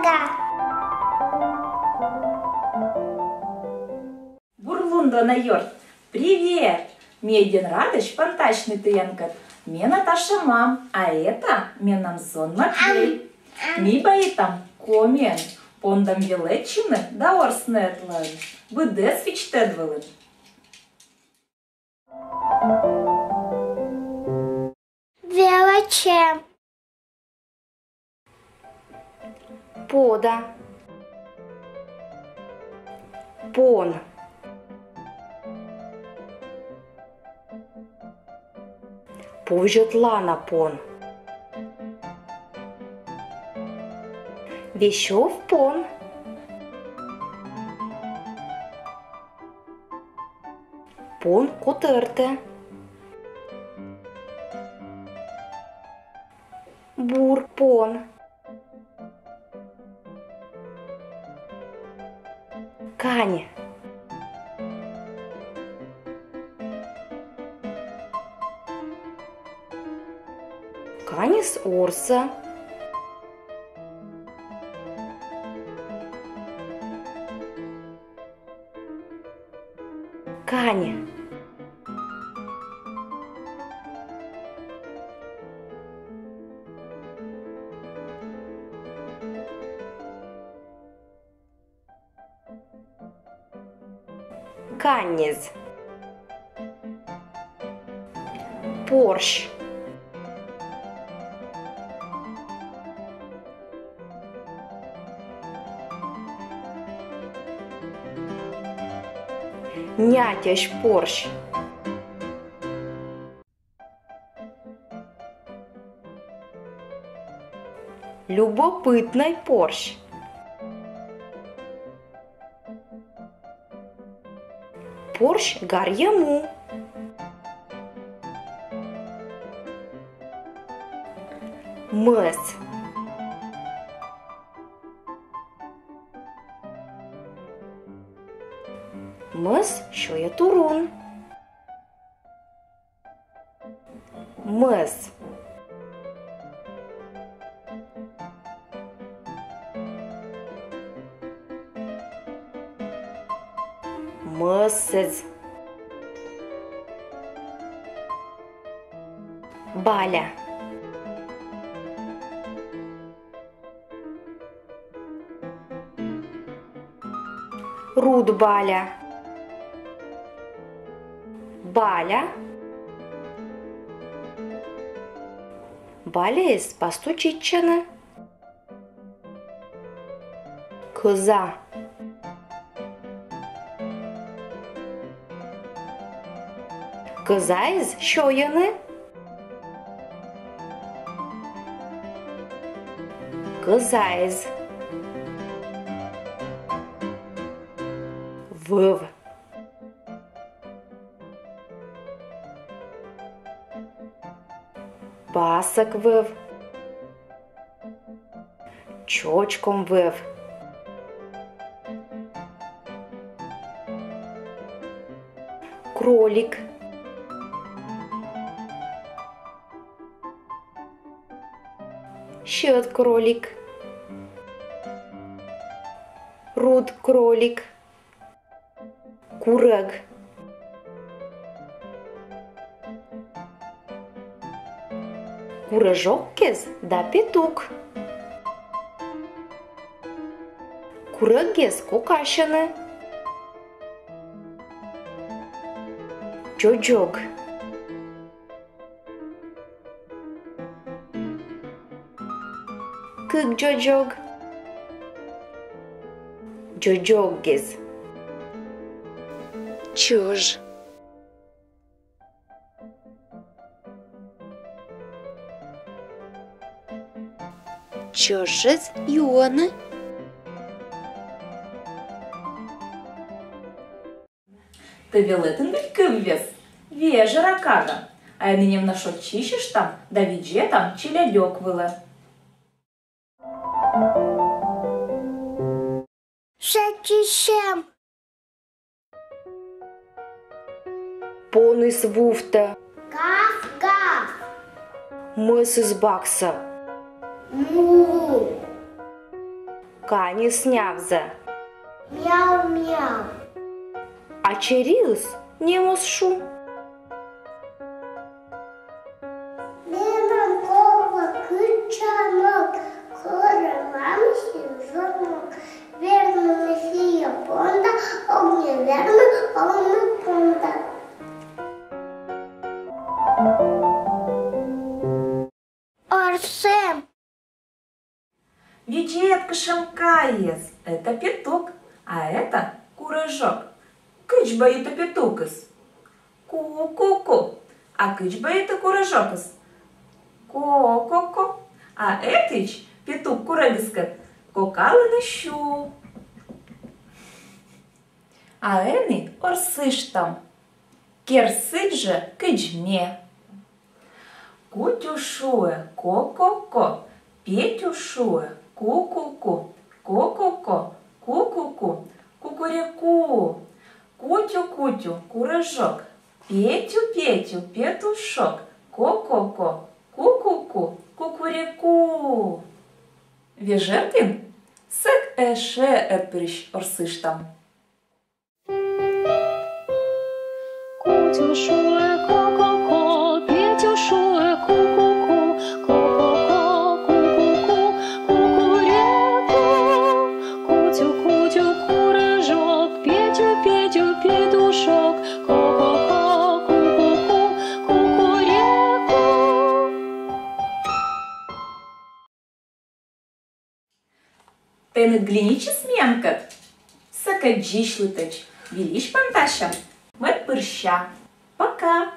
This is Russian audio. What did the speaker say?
Ага. Бурлундо на йорт. Привет! Меден Радыш, пантачный тыянкат. Мне Наташа мам, а это мне Намсон Матвей. Ми баитам комен, пондам велечины да орснетлан. Вы десвич тедвелын. Величе. Пода. Пон. Повжетлана пон. Вещов пон. Пон котерте. Бур пон. Кань. Канис орса. Кань. Канниз. Порш. Нятящ порш. Любопытный порш. Порш гарьяму. Мыс. Мыс шоя турун. Мыс. Мысыз. Баля. Руд баля. Баля. Баля из пастучиччина. Коза. Коза из щояни. Коза из. Вв. Пасок вв. Чочком вв. Кролик. Щет кролик. Руд кролик. Кураг. Куражок кез да петук. Курагез кокашаны. Джоджог. Кык джоджог. Джоджоггез. Чуж. Чужез юаны. Ты велетен весь веже ракага. А я ныне в нашо чищешь там, да видже там челядек выле. Шачищем. Пон из вуфта. Гав-гав. Мыс из бакса. Му. Кани снявза. Мяу-мяу. А черилс не мосшу. Benim kova kıçamak, kırmamışı zorluk. Vermemesi yaponda, ogni verme, ogni ponda. Арсем. Видетка шамкаес. Это петух, а это курыжок. Кыч это петукас. Ку-ку-ку. А кыч это курыжокас. Ко-ко-ко. А этич петух курыгискат. Кокалы на щу. А эны орсыш там. Керсыч же кыджме. Кутюшуе, ко-ко-ко. Петюшуе, ку-ку-ку. Ко-ко-ко, ку-ку-ку. Кукуреку. Кутю-кутю, курыжок. Петю-петю, петушок. Ко-ко-ко, ку-ку-ку, кукуреку. Вежертин? Сек эше эрприщ орсыштам. Кутюшуе, ко-ко-ко, Петюшуе, ку-ку-ку, ко-ко-ко, ку-ку-ку, кукуреку. Кутю-кутю, курыжок, Петю-петю, петушок, ко-ко-ко, ку-ку-ку, кукуреку. Тенет глиничи сменкат. Сакаджишлытыч. Вилиш панташа. Мэр пырща. Пока.